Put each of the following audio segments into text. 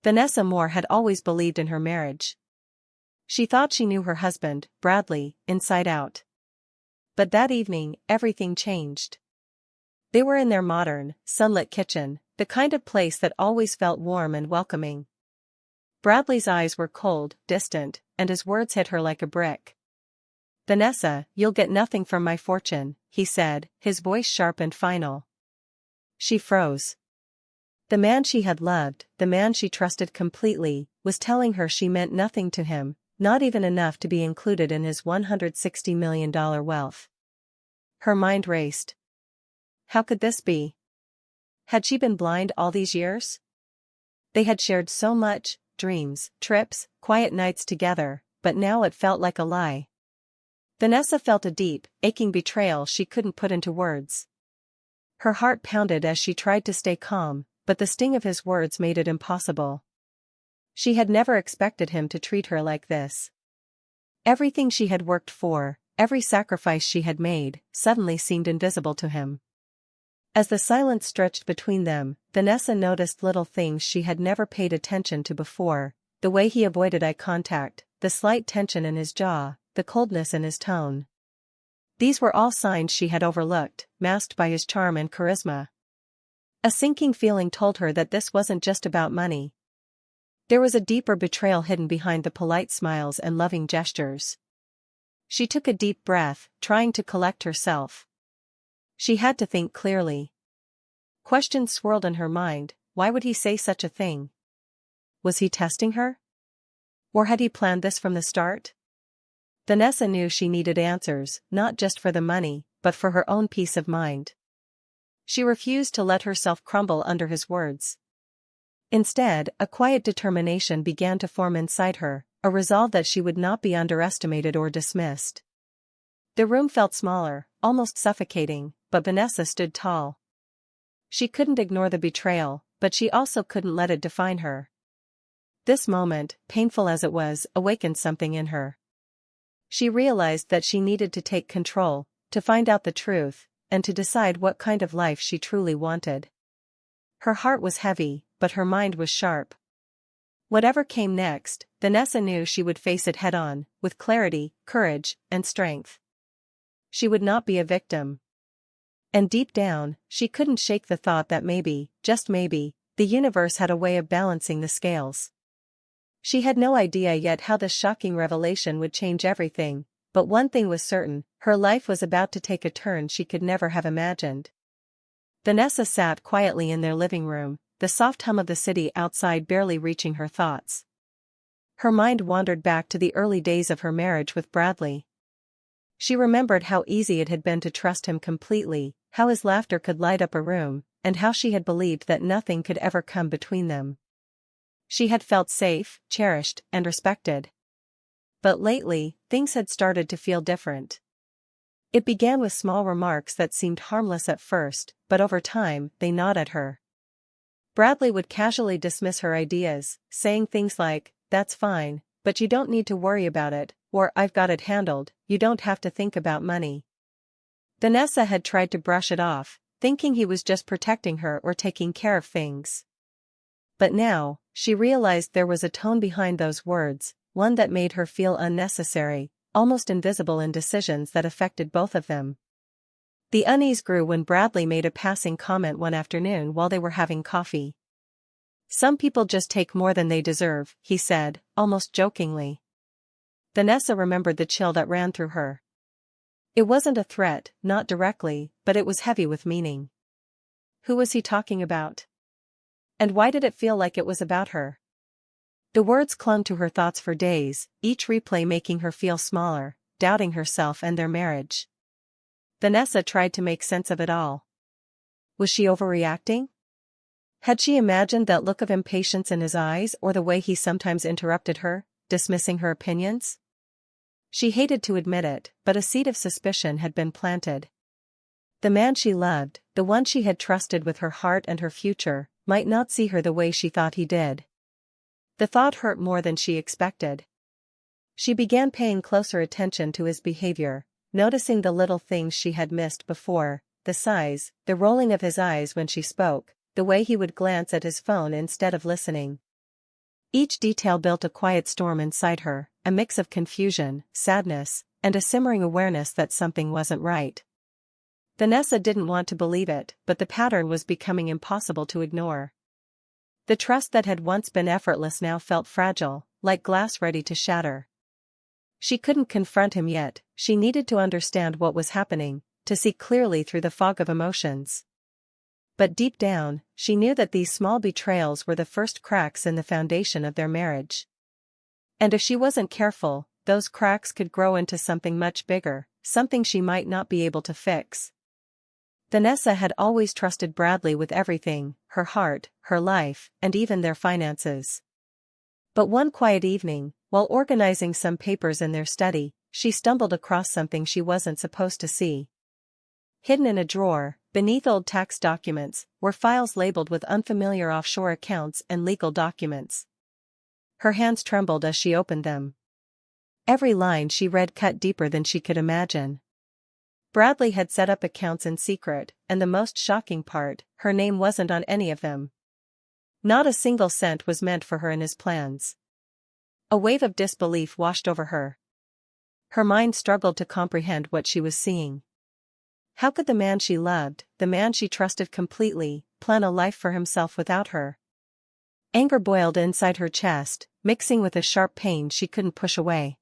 Vanessa Moore had always believed in her marriage. She thought she knew her husband, Bradley, inside out. But that evening, everything changed. They were in their modern, sunlit kitchen, the kind of place that always felt warm and welcoming. Bradley's eyes were cold, distant, and his words hit her like a brick. "Vanessa, you'll get nothing from my fortune," he said, his voice sharp and final. She froze. The man she had loved, the man she trusted completely, was telling her she meant nothing to him, not even enough to be included in his $160 million wealth. Her mind raced. How could this be? Had she been blind all these years? They had shared so much, dreams, trips, quiet nights together, but now it felt like a lie. Vanessa felt a deep, aching betrayal she couldn't put into words. Her heart pounded as she tried to stay calm, but the sting of his words made it impossible. She had never expected him to treat her like this. Everything she had worked for, every sacrifice she had made, suddenly seemed invisible to him. As the silence stretched between them, Vanessa noticed little things she had never paid attention to before, the way he avoided eye contact, the slight tension in his jaw, the coldness in his tone. These were all signs she had overlooked, masked by his charm and charisma. A sinking feeling told her that this wasn't just about money. There was a deeper betrayal hidden behind the polite smiles and loving gestures. She took a deep breath, trying to collect herself. She had to think clearly. Questions swirled in her mind. Why would he say such a thing? Was he testing her? Or had he planned this from the start? Vanessa knew she needed answers, not just for the money, but for her own peace of mind. She refused to let herself crumble under his words. Instead, a quiet determination began to form inside her, a resolve that she would not be underestimated or dismissed. The room felt smaller, almost suffocating, but Vanessa stood tall. She couldn't ignore the betrayal, but she also couldn't let it define her. This moment, painful as it was, awakened something in her. She realized that she needed to take control, to find out the truth, and to decide what kind of life she truly wanted. Her heart was heavy, but her mind was sharp. Whatever came next, Vanessa knew she would face it head-on, with clarity, courage, and strength. She would not be a victim. And deep down, she couldn't shake the thought that maybe, just maybe, the universe had a way of balancing the scales. She had no idea yet how this shocking revelation would change everything, but one thing was certain, her life was about to take a turn she could never have imagined. Vanessa sat quietly in their living room, the soft hum of the city outside barely reaching her thoughts. Her mind wandered back to the early days of her marriage with Bradley. She remembered how easy it had been to trust him completely, how his laughter could light up a room, and how she had believed that nothing could ever come between them. She had felt safe, cherished, and respected. But lately, things had started to feel different. It began with small remarks that seemed harmless at first, but over time, they gnawed at her. Bradley would casually dismiss her ideas, saying things like, "That's fine, but you don't need to worry about it," or "I've got it handled, you don't have to think about money." Vanessa had tried to brush it off, thinking he was just protecting her or taking care of things. But now, she realized there was a tone behind those words, one that made her feel unnecessary, almost invisible in decisions that affected both of them. The unease grew when Bradley made a passing comment one afternoon while they were having coffee. "Some people just take more than they deserve," he said, almost jokingly. Vanessa remembered the chill that ran through her. It wasn't a threat, not directly, but it was heavy with meaning. Who was he talking about? And why did it feel like it was about her? The words clung to her thoughts for days, each replay making her feel smaller, doubting herself and their marriage. Vanessa tried to make sense of it all. Was she overreacting? Had she imagined that look of impatience in his eyes or the way he sometimes interrupted her, dismissing her opinions? She hated to admit it, but a seed of suspicion had been planted. The man she loved, the one she had trusted with her heart and her future, might not see her the way she thought he did. The thought hurt more than she expected. She began paying closer attention to his behavior, noticing the little things she had missed before, the sighs, the rolling of his eyes when she spoke, the way he would glance at his phone instead of listening. Each detail built a quiet storm inside her, a mix of confusion, sadness, and a simmering awareness that something wasn't right. Vanessa didn't want to believe it, but the pattern was becoming impossible to ignore. The trust that had once been effortless now felt fragile, like glass ready to shatter. She couldn't confront him yet, she needed to understand what was happening, to see clearly through the fog of emotions. But deep down, she knew that these small betrayals were the first cracks in the foundation of their marriage. And if she wasn't careful, those cracks could grow into something much bigger, something she might not be able to fix. Vanessa had always trusted Bradley with everything, her heart, her life, and even their finances. But one quiet evening, while organizing some papers in their study, she stumbled across something she wasn't supposed to see. Hidden in a drawer, beneath old tax documents, were files labeled with unfamiliar offshore accounts and legal documents. Her hands trembled as she opened them. Every line she read cut deeper than she could imagine. Bradley had set up accounts in secret, and the most shocking part, her name wasn't on any of them. Not a single cent was meant for her in his plans. A wave of disbelief washed over her. Her mind struggled to comprehend what she was seeing. How could the man she loved, the man she trusted completely, plan a life for himself without her? Anger boiled inside her chest, mixing with a sharp pain she couldn't push away.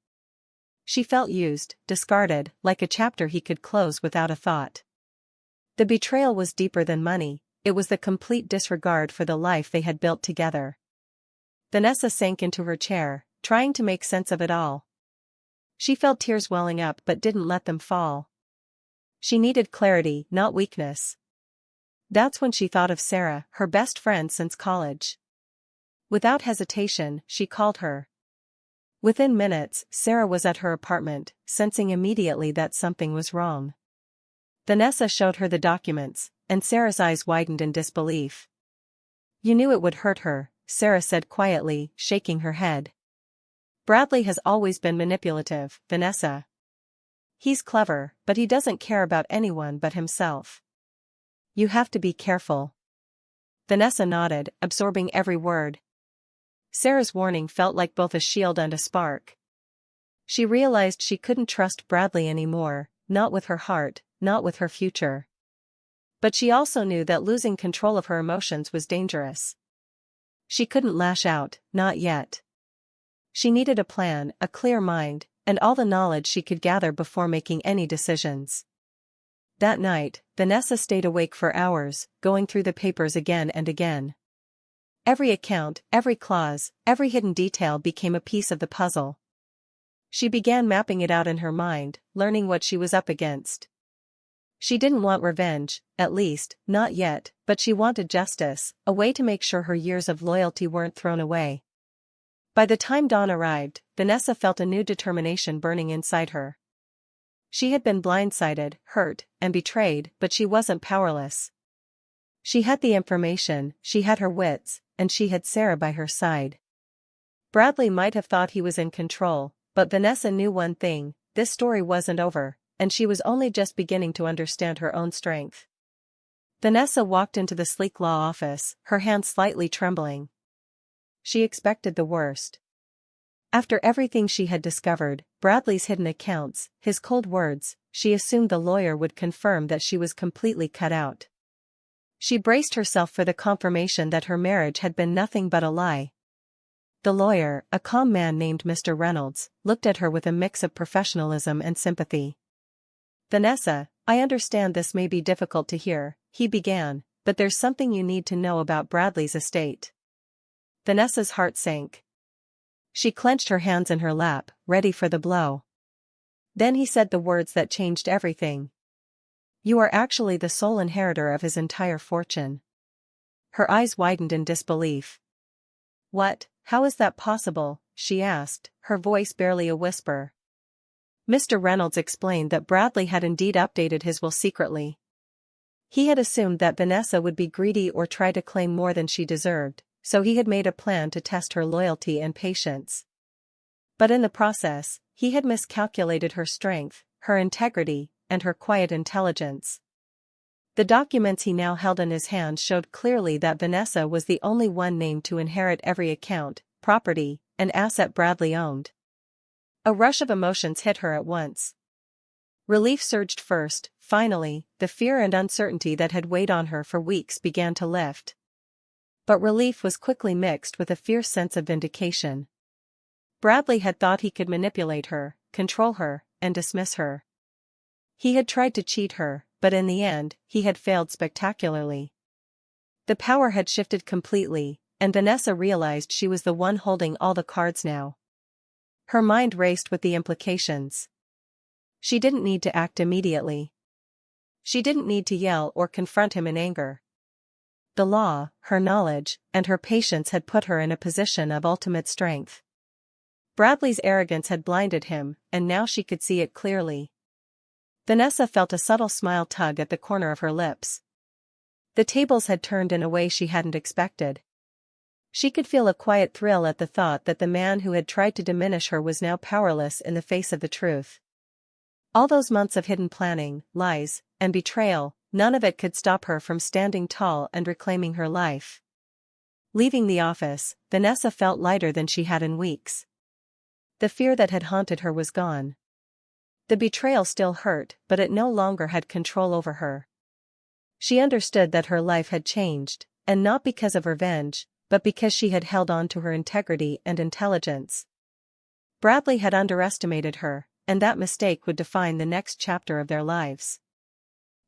She felt used, discarded, like a chapter he could close without a thought. The betrayal was deeper than money, it was the complete disregard for the life they had built together. Vanessa sank into her chair, trying to make sense of it all. She felt tears welling up but didn't let them fall. She needed clarity, not weakness. That's when she thought of Sarah, her best friend since college. Without hesitation, she called her. Within minutes, Sarah was at her apartment, sensing immediately that something was wrong. Vanessa showed her the documents, and Sarah's eyes widened in disbelief. "You knew it would hurt her," Sarah said quietly, shaking her head. "Bradley has always been manipulative, Vanessa. He's clever, but he doesn't care about anyone but himself. You have to be careful." Vanessa nodded, absorbing every word. Sarah's warning felt like both a shield and a spark. She realized she couldn't trust Bradley anymore, not with her heart, not with her future. But she also knew that losing control of her emotions was dangerous. She couldn't lash out, not yet. She needed a plan, a clear mind, and all the knowledge she could gather before making any decisions. That night, Vanessa stayed awake for hours, going through the papers again and again. Every account, every clause, every hidden detail became a piece of the puzzle. She began mapping it out in her mind, learning what she was up against. She didn't want revenge, at least, not yet, but she wanted justice, a way to make sure her years of loyalty weren't thrown away. By the time dawn arrived, Vanessa felt a new determination burning inside her. She had been blindsided, hurt, and betrayed, but she wasn't powerless. She had the information, she had her wits, and she had Sarah by her side. Bradley might have thought he was in control, but Vanessa knew one thing: this story wasn't over, and she was only just beginning to understand her own strength. Vanessa walked into the sleek law office, her hands slightly trembling. She expected the worst. After everything she had discovered, Bradley's hidden accounts, his cold words, she assumed the lawyer would confirm that she was completely cut out. She braced herself for the confirmation that her marriage had been nothing but a lie. The lawyer, a calm man named Mr. Reynolds, looked at her with a mix of professionalism and sympathy. "Vanessa, I understand this may be difficult to hear," he began, "but there's something you need to know about Bradley's estate." Vanessa's heart sank. She clenched her hands in her lap, ready for the blow. Then he said the words that changed everything. "You are actually the sole inheritor of his entire fortune." Her eyes widened in disbelief. "What? How is that possible?" she asked, her voice barely a whisper. Mr. Reynolds explained that Bradley had indeed updated his will secretly. He had assumed that Vanessa would be greedy or try to claim more than she deserved, so he had made a plan to test her loyalty and patience. But in the process, he had miscalculated her strength, her integrity, and her quiet intelligence. The documents he now held in his hands showed clearly that Vanessa was the only one named to inherit every account, property, an asset Bradley owned. A rush of emotions hit her at once. Relief surged first. Finally, the fear and uncertainty that had weighed on her for weeks began to lift. But relief was quickly mixed with a fierce sense of vindication. Bradley had thought he could manipulate her, control her, and dismiss her. He had tried to cheat her, but in the end, he had failed spectacularly. The power had shifted completely, and Vanessa realized she was the one holding all the cards now. Her mind raced with the implications. She didn't need to act immediately. She didn't need to yell or confront him in anger. The law, her knowledge, and her patience had put her in a position of ultimate strength. Bradley's arrogance had blinded him, and now she could see it clearly. Vanessa felt a subtle smile tug at the corner of her lips. The tables had turned in a way she hadn't expected. She could feel a quiet thrill at the thought that the man who had tried to diminish her was now powerless in the face of the truth. All those months of hidden planning, lies, and betrayal, none of it could stop her from standing tall and reclaiming her life. Leaving the office, Vanessa felt lighter than she had in weeks. The fear that had haunted her was gone. The betrayal still hurt, but it no longer had control over her. She understood that her life had changed, and not because of revenge, but because she had held on to her integrity and intelligence. Bradley had underestimated her, and that mistake would define the next chapter of their lives.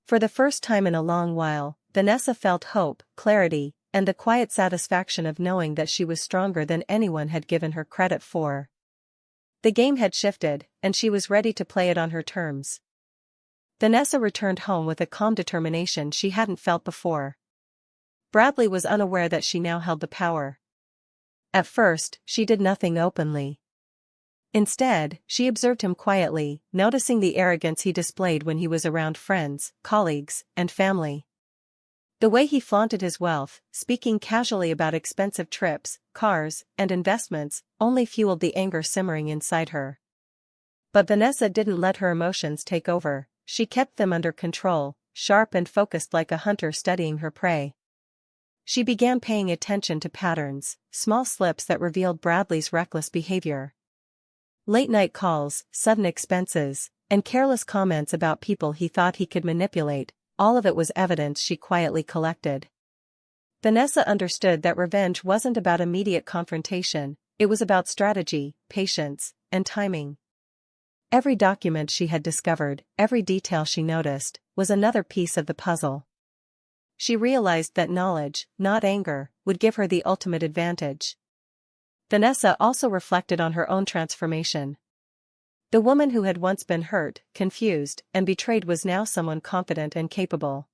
For the first time in a long while, Vanessa felt hope, clarity, and the quiet satisfaction of knowing that she was stronger than anyone had given her credit for. The game had shifted, and she was ready to play it on her terms. Vanessa returned home with a calm determination she hadn't felt before. Bradley was unaware that she now held the power. At first, she did nothing openly. Instead, she observed him quietly, noticing the arrogance he displayed when he was around friends, colleagues, and family. The way he flaunted his wealth, speaking casually about expensive trips, cars, and investments, only fueled the anger simmering inside her. But Vanessa didn't let her emotions take over. She kept them under control, sharp and focused like a hunter studying her prey. She began paying attention to patterns, small slips that revealed Bradley's reckless behavior. Late-night calls, sudden expenses, and careless comments about people he thought he could manipulate, all of it was evidence she quietly collected. Vanessa understood that revenge wasn't about immediate confrontation, it was about strategy, patience, and timing. Every document she had discovered, every detail she noticed, was another piece of the puzzle. She realized that knowledge, not anger, would give her the ultimate advantage. Vanessa also reflected on her own transformation. The woman who had once been hurt, confused, and betrayed was now someone confident and capable.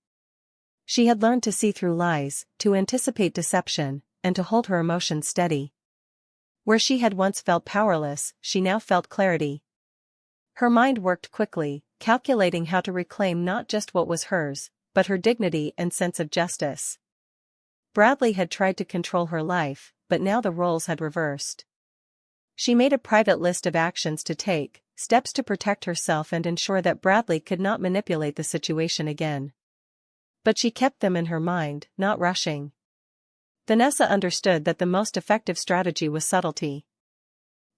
She had learned to see through lies, to anticipate deception, and to hold her emotions steady. Where she had once felt powerless, she now felt clarity. Her mind worked quickly, calculating how to reclaim not just what was hers, but her dignity and sense of justice. Bradley had tried to control her life, but now the roles had reversed. She made a private list of actions to take, steps to protect herself and ensure that Bradley could not manipulate the situation again. But she kept them in her mind, not rushing. Vanessa understood that the most effective strategy was subtlety.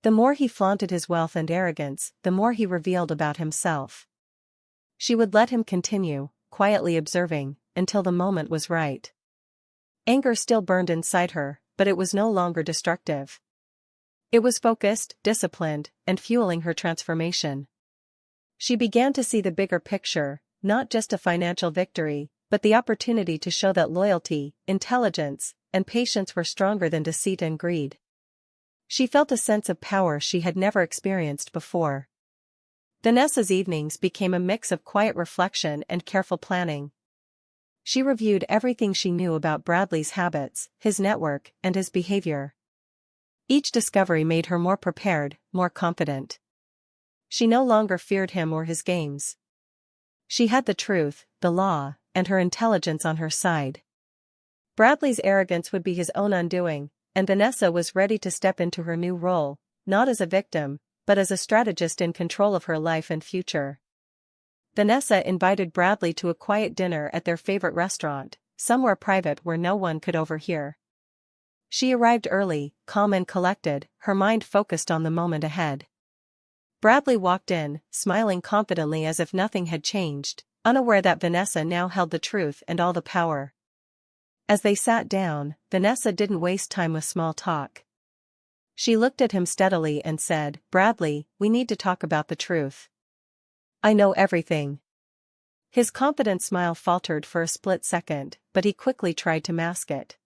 The more he flaunted his wealth and arrogance, the more he revealed about himself. She would let him continue, quietly observing, until the moment was right. Anger still burned inside her, but it was no longer destructive. It was focused, disciplined, and fueling her transformation. She began to see the bigger picture, not just a financial victory, but the opportunity to show that loyalty, intelligence, and patience were stronger than deceit and greed. She felt a sense of power she had never experienced before. Vanessa's evenings became a mix of quiet reflection and careful planning. She reviewed everything she knew about Bradley's habits, his network, and his behavior. Each discovery made her more prepared, more confident. She no longer feared him or his games. She had the truth, the law, and her intelligence on her side. Bradley's arrogance would be his own undoing, and Vanessa was ready to step into her new role, not as a victim, but as a strategist in control of her life and future. Vanessa invited Bradley to a quiet dinner at their favorite restaurant, somewhere private where no one could overhear. She arrived early, calm and collected, her mind focused on the moment ahead. Bradley walked in, smiling confidently as if nothing had changed, unaware that Vanessa now held the truth and all the power. As they sat down, Vanessa didn't waste time with small talk. She looked at him steadily and said, "Bradley, we need to talk about the truth. I know everything." His confident smile faltered for a split second, but he quickly tried to mask it.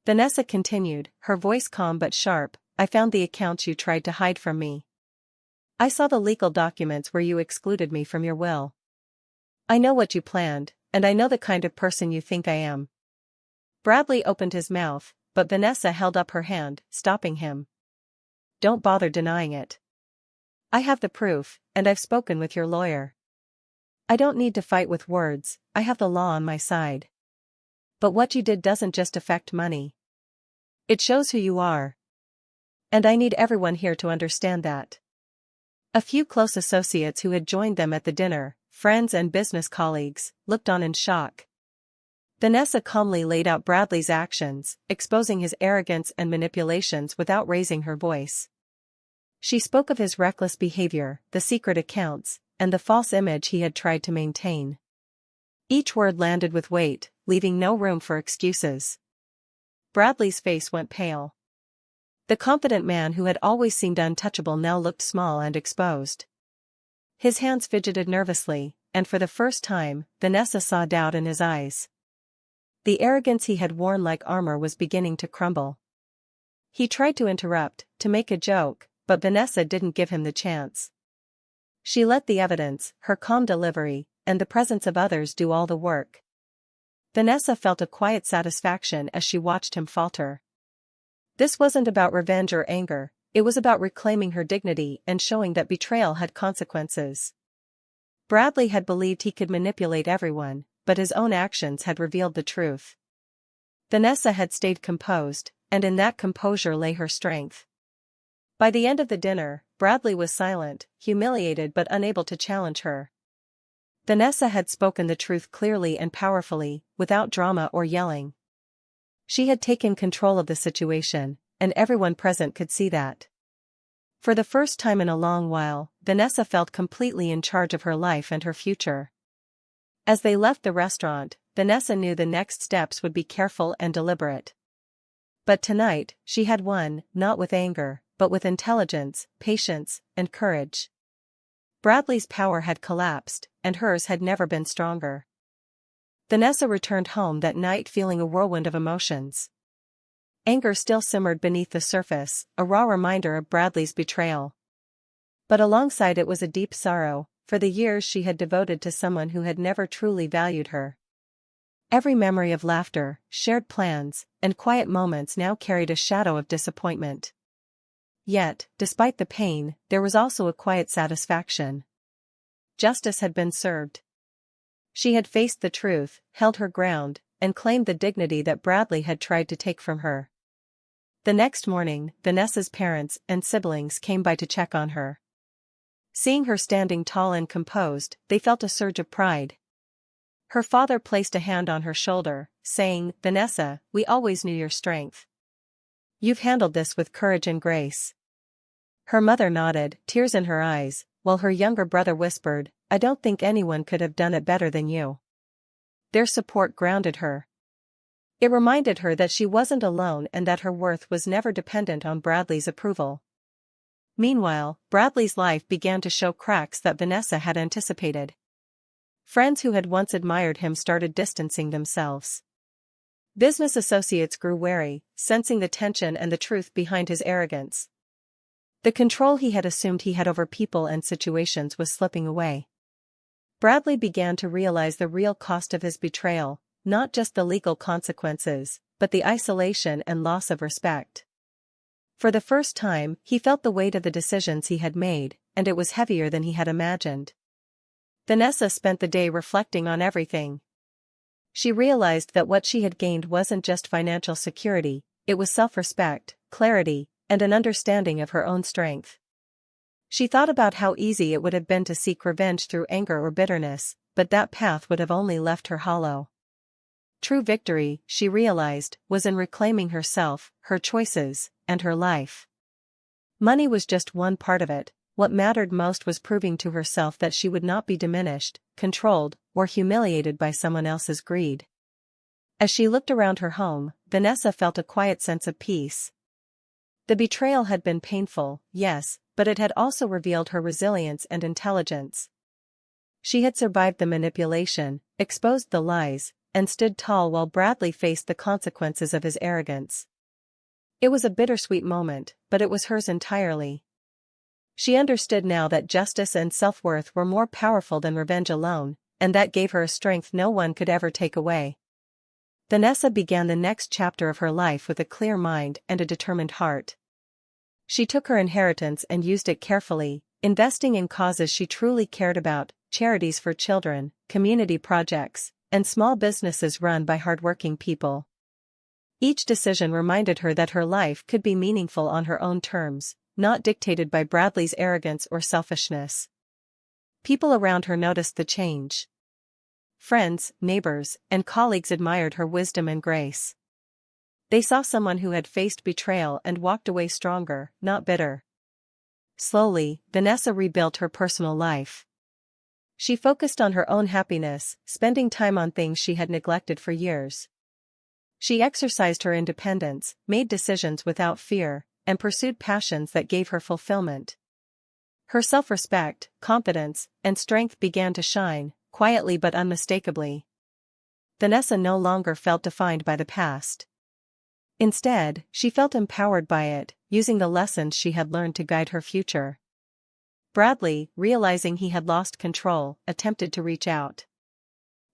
Vanessa continued, her voice calm but sharp, "I found the accounts you tried to hide from me. I saw the legal documents where you excluded me from your will. I know what you planned, and I know the kind of person you think I am." Bradley opened his mouth, but Vanessa held up her hand, stopping him. "Don't bother denying it. I have the proof, and I've spoken with your lawyer. I don't need to fight with words, I have the law on my side. But what you did doesn't just affect money. It shows who you are. And I need everyone here to understand that." A few close associates who had joined them at the dinner, friends and business colleagues, looked on in shock. Vanessa calmly laid out Bradley's actions, exposing his arrogance and manipulations without raising her voice. She spoke of his reckless behavior, the secret accounts, and the false image he had tried to maintain. Each word landed with weight, leaving no room for excuses. Bradley's face went pale. The confident man who had always seemed untouchable now looked small and exposed. His hands fidgeted nervously, and for the first time, Vanessa saw doubt in his eyes. The arrogance he had worn like armor was beginning to crumble. He tried to interrupt, to make a joke, but Vanessa didn't give him the chance. She let the evidence, her calm delivery, and the presence of others do all the work. Vanessa felt a quiet satisfaction as she watched him falter. This wasn't about revenge or anger, it was about reclaiming her dignity and showing that betrayal had consequences. Bradley had believed he could manipulate everyone, but his own actions had revealed the truth. Vanessa had stayed composed, and in that composure lay her strength. By the end of the dinner, Bradley was silent, humiliated but unable to challenge her. Vanessa had spoken the truth clearly and powerfully, without drama or yelling. She had taken control of the situation, and everyone present could see that. For the first time in a long while, Vanessa felt completely in charge of her life and her future. As they left the restaurant, Vanessa knew the next steps would be careful and deliberate. But tonight, she had won, not with anger, but with intelligence, patience, and courage. Bradley's power had collapsed, and hers had never been stronger. Vanessa returned home that night feeling a whirlwind of emotions. Anger still simmered beneath the surface, a raw reminder of Bradley's betrayal. But alongside it was a deep sorrow, for the years she had devoted to someone who had never truly valued her. Every memory of laughter, shared plans, and quiet moments now carried a shadow of disappointment. Yet, despite the pain, there was also a quiet satisfaction. Justice had been served. She had faced the truth, held her ground, and claimed the dignity that Bradley had tried to take from her. The next morning, Vanessa's parents and siblings came by to check on her. Seeing her standing tall and composed, they felt a surge of pride. Her father placed a hand on her shoulder, saying, "Vanessa, we always knew your strength. You've handled this with courage and grace." Her mother nodded, tears in her eyes, while her younger brother whispered, "I don't think anyone could have done it better than you." Their support grounded her. It reminded her that she wasn't alone and that her worth was never dependent on Bradley's approval. Meanwhile, Bradley's life began to show cracks that Vanessa had anticipated. Friends who had once admired him started distancing themselves. Business associates grew wary, sensing the tension and the truth behind his arrogance. The control he had assumed he had over people and situations was slipping away. Bradley began to realize the real cost of his betrayal, not just the legal consequences, but the isolation and loss of respect. For the first time, he felt the weight of the decisions he had made, and it was heavier than he had imagined. Vanessa spent the day reflecting on everything. She realized that what she had gained wasn't just financial security, it was self-respect, clarity, and an understanding of her own strength. She thought about how easy it would have been to seek revenge through anger or bitterness, but that path would have only left her hollow. True victory, she realized, was in reclaiming herself, her choices, and her life. Money was just one part of it. What mattered most was proving to herself that she would not be diminished, controlled, or humiliated by someone else's greed. As she looked around her home, Vanessa felt a quiet sense of peace. The betrayal had been painful, yes, but it had also revealed her resilience and intelligence. She had survived the manipulation, exposed the lies, and stood tall while Bradley faced the consequences of his arrogance. It was a bittersweet moment, but it was hers entirely. She understood now that justice and self-worth were more powerful than revenge alone, and that gave her a strength no one could ever take away. Vanessa began the next chapter of her life with a clear mind and a determined heart. She took her inheritance and used it carefully, investing in causes she truly cared about, charities for children, community projects, and small businesses run by hardworking people. Each decision reminded her that her life could be meaningful on her own terms, not dictated by Bradley's arrogance or selfishness. People around her noticed the change. Friends, neighbors, and colleagues admired her wisdom and grace. They saw someone who had faced betrayal and walked away stronger, not bitter. Slowly, Vanessa rebuilt her personal life. She focused on her own happiness, spending time on things she had neglected for years. She exercised her independence, made decisions without fear, and pursued passions that gave her fulfillment. Her self-respect, confidence, and strength began to shine, quietly but unmistakably. Vanessa no longer felt defined by the past. Instead, she felt empowered by it, using the lessons she had learned to guide her future. Bradley, realizing he had lost control, attempted to reach out.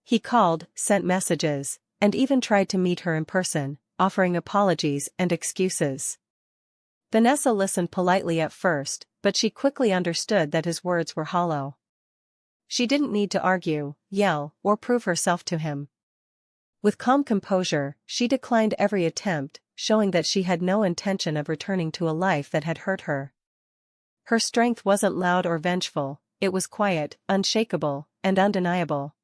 He called, sent messages, and even tried to meet her in person, offering apologies and excuses. Vanessa listened politely at first, but she quickly understood that his words were hollow. She didn't need to argue, yell, or prove herself to him. With calm composure, she declined every attempt, showing that she had no intention of returning to a life that had hurt her. Her strength wasn't loud or vengeful, it was quiet, unshakable, and undeniable.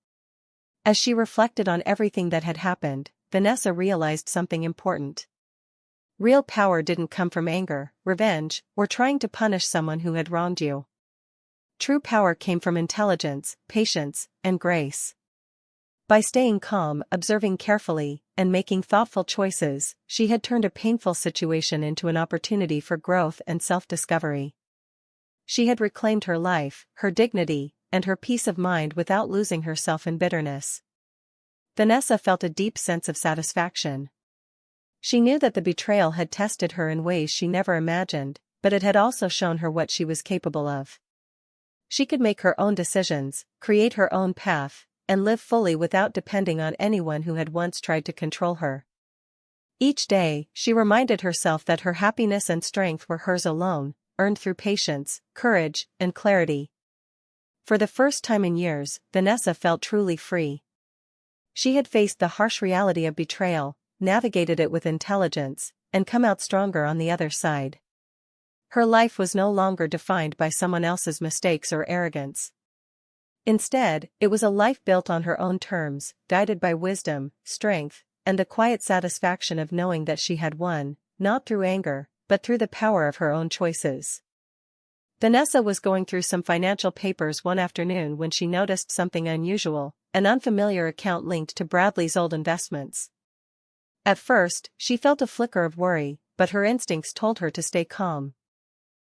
As she reflected on everything that had happened, Vanessa realized something important. Real power didn't come from anger, revenge, or trying to punish someone who had wronged you. True power came from intelligence, patience, and grace. By staying calm, observing carefully, and making thoughtful choices, she had turned a painful situation into an opportunity for growth and self-discovery. She had reclaimed her life, her dignity, and her peace of mind without losing herself in bitterness. Vanessa felt a deep sense of satisfaction. She knew that the betrayal had tested her in ways she never imagined, but it had also shown her what she was capable of. She could make her own decisions, create her own path, and live fully without depending on anyone who had once tried to control her. Each day, she reminded herself that her happiness and strength were hers alone, earned through patience, courage, and clarity. For the first time in years, Vanessa felt truly free. She had faced the harsh reality of betrayal, navigated it with intelligence, and come out stronger on the other side. Her life was no longer defined by someone else's mistakes or arrogance. Instead, it was a life built on her own terms, guided by wisdom, strength, and the quiet satisfaction of knowing that she had won, not through anger, but through the power of her own choices. Vanessa was going through some financial papers one afternoon when she noticed something unusual, an unfamiliar account linked to Bradley's old investments. At first, she felt a flicker of worry, but her instincts told her to stay calm.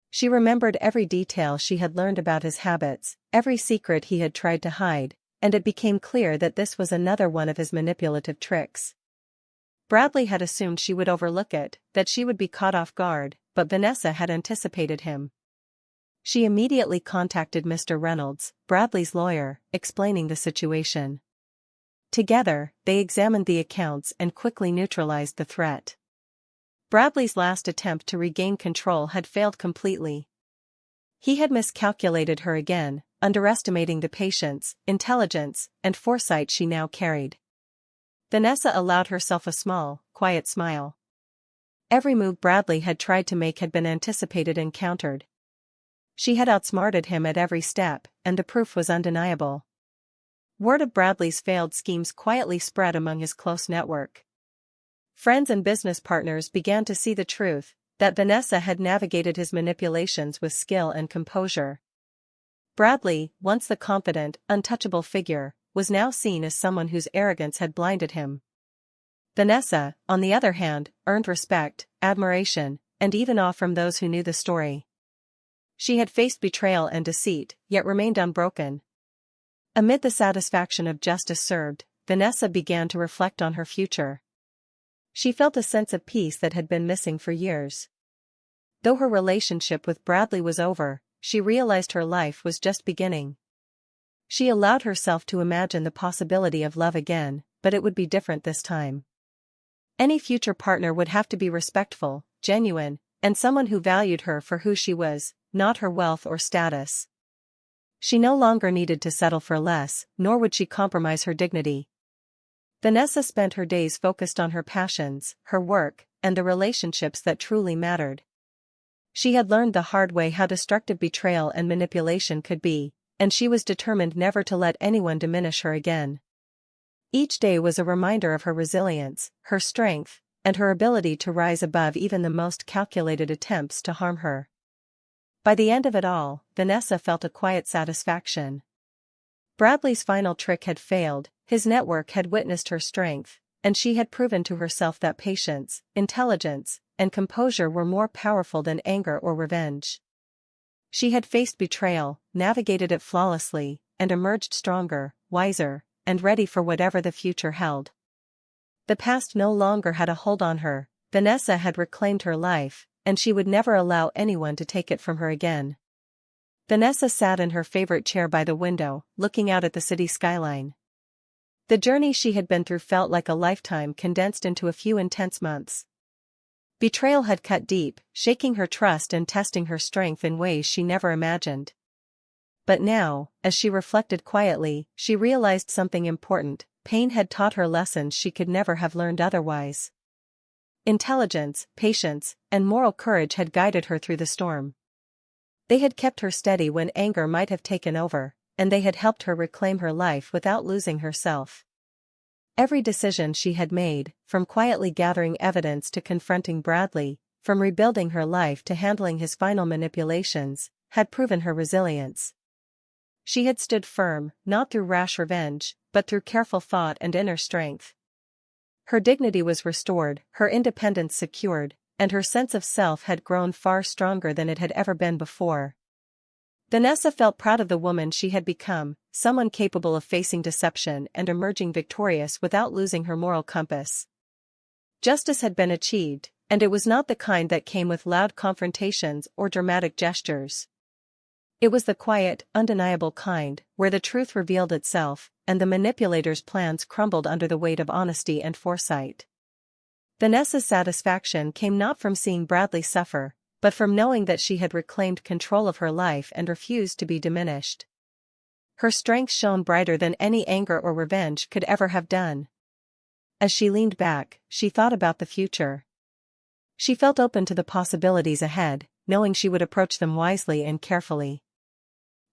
She remembered every detail she had learned about his habits, every secret he had tried to hide, and it became clear that this was another one of his manipulative tricks. Bradley had assumed she would overlook it, that she would be caught off guard, but Vanessa had anticipated him. She immediately contacted Mr. Reynolds, Bradley's lawyer, explaining the situation. Together, they examined the accounts and quickly neutralized the threat. Bradley's last attempt to regain control had failed completely. He had miscalculated her again, underestimating the patience, intelligence, and foresight she now carried. Vanessa allowed herself a small, quiet smile. Every move Bradley had tried to make had been anticipated and countered. She had outsmarted him at every step, and the proof was undeniable. Word of Bradley's failed schemes quietly spread among his close network. Friends and business partners began to see the truth, that Vanessa had navigated his manipulations with skill and composure. Bradley, once the confident, untouchable figure, was now seen as someone whose arrogance had blinded him. Vanessa, on the other hand, earned respect, admiration, and even awe from those who knew the story. She had faced betrayal and deceit, yet remained unbroken. Amid the satisfaction of justice served, Vanessa began to reflect on her future. She felt a sense of peace that had been missing for years. Though her relationship with Bradley was over, she realized her life was just beginning. She allowed herself to imagine the possibility of love again, but it would be different this time. Any future partner would have to be respectful, genuine, and someone who valued her for who she was, not her wealth or status. She no longer needed to settle for less, nor would she compromise her dignity. Vanessa spent her days focused on her passions, her work, and the relationships that truly mattered. She had learned the hard way how destructive betrayal and manipulation could be, and she was determined never to let anyone diminish her again. Each day was a reminder of her resilience, her strength, and her ability to rise above even the most calculated attempts to harm her. By the end of it all, Vanessa felt a quiet satisfaction. Bradley's final trick had failed, his network had witnessed her strength, and she had proven to herself that patience, intelligence, and composure were more powerful than anger or revenge. She had faced betrayal, navigated it flawlessly, and emerged stronger, wiser, and ready for whatever the future held. The past no longer had a hold on her. Vanessa had reclaimed her life, and she would never allow anyone to take it from her again. Vanessa sat in her favorite chair by the window, looking out at the city skyline. The journey she had been through felt like a lifetime condensed into a few intense months. Betrayal had cut deep, shaking her trust and testing her strength in ways she never imagined. But now, as she reflected quietly, she realized something important: pain had taught her lessons she could never have learned otherwise. Intelligence, patience, and moral courage had guided her through the storm. They had kept her steady when anger might have taken over, and they had helped her reclaim her life without losing herself. Every decision she had made, from quietly gathering evidence to confronting Bradley, from rebuilding her life to handling his final manipulations, had proven her resilience. She had stood firm, not through rash revenge, but through careful thought and inner strength. Her dignity was restored, her independence secured, and her sense of self had grown far stronger than it had ever been before. Vanessa felt proud of the woman she had become, someone capable of facing deception and emerging victorious without losing her moral compass. Justice had been achieved, and it was not the kind that came with loud confrontations or dramatic gestures. It was the quiet, undeniable kind, where the truth revealed itself, and the manipulator's plans crumbled under the weight of honesty and foresight. Vanessa's satisfaction came not from seeing Bradley suffer, but from knowing that she had reclaimed control of her life and refused to be diminished. Her strength shone brighter than any anger or revenge could ever have done. As she leaned back, she thought about the future. She felt open to the possibilities ahead, knowing she would approach them wisely and carefully.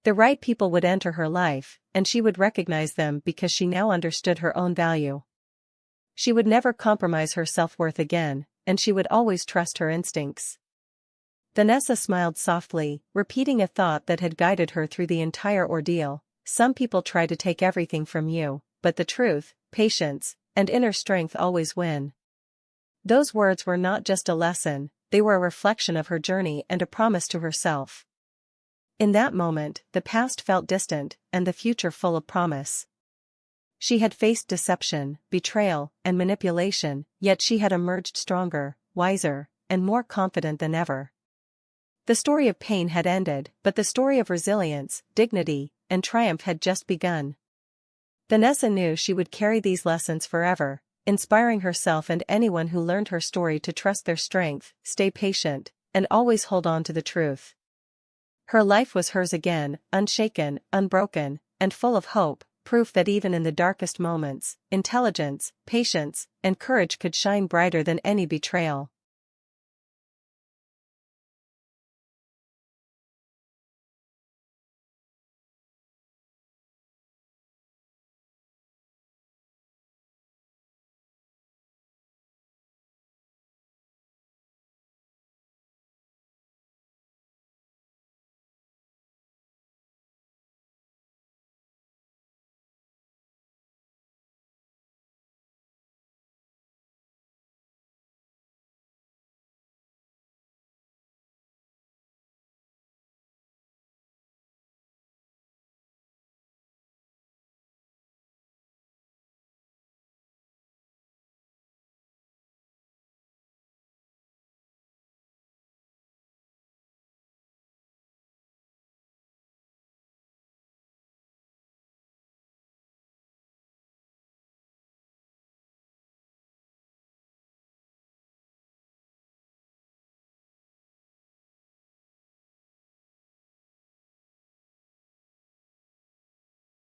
The right people would enter her life, and she would recognize them because she now understood her own value. She would never compromise her self-worth again, and she would always trust her instincts. Vanessa smiled softly, repeating a thought that had guided her through the entire ordeal: some people try to take everything from you, but the truth, patience, and inner strength always win. Those words were not just a lesson, they were a reflection of her journey and a promise to herself. In that moment, the past felt distant, and the future full of promise. She had faced deception, betrayal, and manipulation, yet she had emerged stronger, wiser, and more confident than ever. The story of pain had ended, but the story of resilience, dignity, and triumph had just begun. Vanessa knew she would carry these lessons forever, inspiring herself and anyone who learned her story to trust their strength, stay patient, and always hold on to the truth. Her life was hers again, unshaken, unbroken, and full of hope, proof that even in the darkest moments, intelligence, patience, and courage could shine brighter than any betrayal.